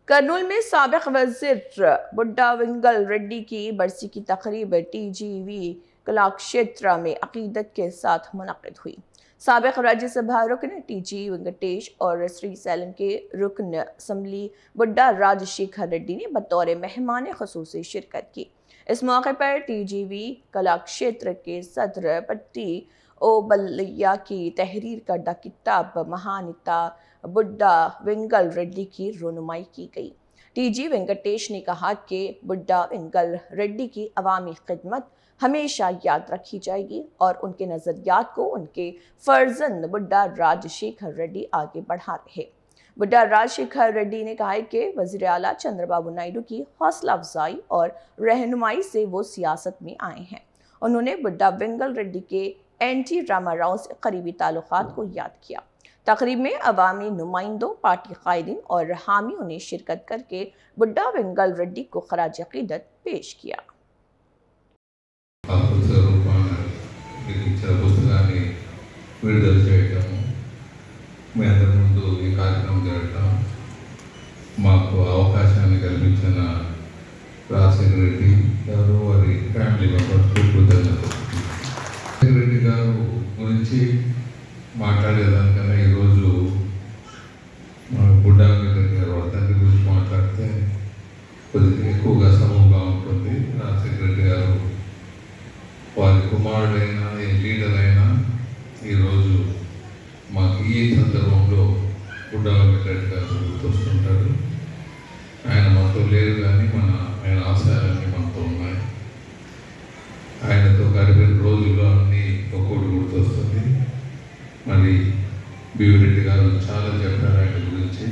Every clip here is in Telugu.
करनूल में साबिक वजीर बुड्ढा विंगल रेड्डी की बरसी की तकरीब टीजीवी कला क्षेत्र में अकीदत के साथ मुनक़िद हुई। साबिक राज्यसभा रुकन टीजी वेंकटेश और श्रीसैलम के रुकन असम्बली बुड्ढा राजशेखर रेड्डी ने बतौर मेहमान खसूसी शिरकत की। इस मौके पर टीजीवी कला क्षेत्र के सदर पट्टी ओबलिया की तहरीर करदा किताब महानिता बुड्ढा विंगल रेड्डी की रोनुमाई की गई। टीजी वेंकटेश ने कहा कि बुड्ढा विंगल रेड्डी की अवामी खिदमत हमेशा याद रखी जाएगी और उनके नज़रियात को उनके फर्जंद बुड्ढा राजशेखर रेड्डी आगे बढ़ा रहे। बुड्ढा राजशेखर रेड्डी ने कहा कि वज़ीर आला चंद्रबाबू नायडू की हौसला अफजाई और रहनुमाई से वो सियासत में आए हैं। उन्होंने बुड्ढा विंगल रेड्डी के एनटी रामाराव से करीबी ताल्लुकात को याद किया। तकरीब में अवामी नुमाइंदों, पार्टी कायदीन और हामियों ने शिरकत करके बुड्ढा विंगल रेड्डी को खराज अकीदत पेश किया। మాకు అవకాశాన్ని కల్పించిన రాజశేఖర రెడ్డి గారు వారి ఫ్యామిలీ మెంబర్స్కు కృతజ్ఞతలు. రాజశేఖర రెడ్డి గారు గురించి మాట్లాడేదానికన్నా ఈరోజు బుడ్డా వెంకటరెడ్డి గారు వాళ్ళ తండ్రి గురించి మాట్లాడితే కొద్దిగా ఎక్కువగా సబబుగా ఉంటుంది. రాజశేఖర రెడ్డి గారు వారి కుమారుడైనా ఏ లీడర్ అయినా ఈరోజు మాకు ఈ సందర్భంలో బుడ్డా వెంకటరెడ్డి గారు గుర్తొస్తుంటారు. ఆయన మనతో లేరు కానీ ఆయన ఆశయాలన్నీ మనతో ఉన్నాయి. ఆయనతో గడిపిన రోజుల్లో అన్నీ ఒక్కోటి గుర్తొస్తుంది. మరి బీవిరెడ్డి గారు చాలా చెప్పారు ఆయన గురించి.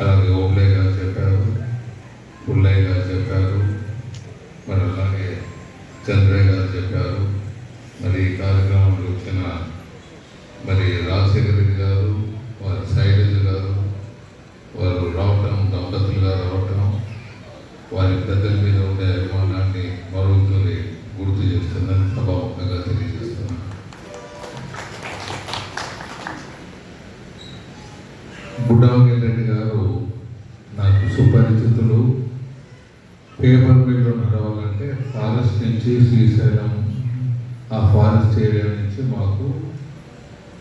అలాగే ఓబ్లే గారు చెప్పారు, పుల్లయ్య గారు చెప్పారు, మరి అలాగే చంద్రయ్య గారు చెప్పారు. మరి ఈ కార్యక్రమంలో వచ్చిన మరి రాజశేఖర రెడ్డి గారు, వారి శైలజ గారు, వారు రావటం, దంపతులు గారు రావటం, వారి పెద్దల మీద ఉండే అభిమానాన్ని మరొకరి గుర్తు చేస్తుందని సభాముఖంగా తెలియజేస్తున్నాను. బుడ్డా వెంకటరెడ్డి గారు నాకు సుపరిచితులు. పేపర్ మిల్లు నడవాలంటే ఫారెస్ట్ నుంచి శ్రీశైలం, ఆ ఫారెస్ట్ ఏరియా నుంచి మాకు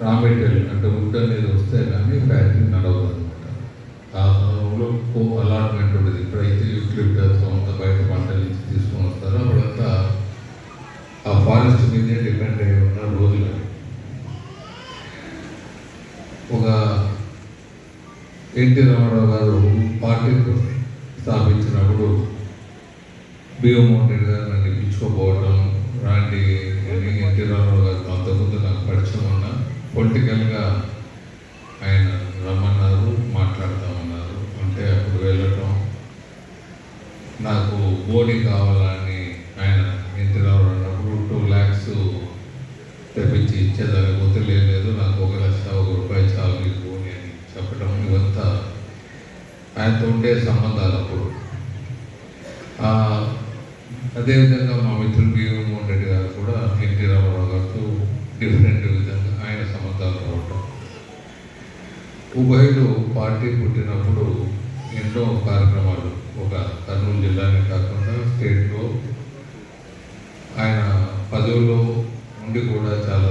రా మెటీరియల్ అంటే వుడ్ అనేది వస్తే కానీ ఫ్యాక్టరీ నడవదు అనమాట. ఆ కాలంలో అలాట్మెంట్ ఉండేది. ఇప్పుడైతే యూక్లిప్టస్ అంతా బయట పంటల నుంచి తీసుకొని వస్తారో అప్పుడంతా ఆ ఫారెస్ట్ మీదే డిపెండ్ అయి ఉన్న రోజులు. ఒక ఎన్టీ రామారావు గారు పార్టీ స్థాపించినప్పుడు భీమమోహన్ రెడ్డి గారు నన్ను పిలుచుకోపోవడం, రాండి అని ఎన్టీ రామారావు గారు అంతకుముందు నాకు పరిచయం ఉన్నా పొలిటికల్గా ఆయన రమ్మన్నారు, మాట్లాడతామన్నారు. అంటే అప్పుడు వెళ్ళటం, నాకు బోడీ కావాలని ఆయన ఎన్టీ రామారావు అన్నప్పుడు 2 lakhs తెప్పించి ఇచ్చేదాన్ని పోతే లేదు, నాకు 1 లక్ష 1 రూపాయి చాలు మీకు బోడీ అని చెప్పడం. ఇవంతా ఆయనతో ఉండే సంబంధాలు అప్పుడు. అదేవిధంగా మా మిత్రులు భీమమోహన్ రెడ్డి గారు కూడా ఎన్టీ రామారావు గారితో డిఫరెంట్ విధంగా ఆయన సంబంధాలు రావటం. ఉభయులు పార్టీ పుట్టినప్పుడు ఎన్నో కార్యక్రమాలు, ఒక కర్నూలు జిల్లానే కాకుండా స్టేట్లో ఆయన పదవిలో ఉండి కూడా చాలా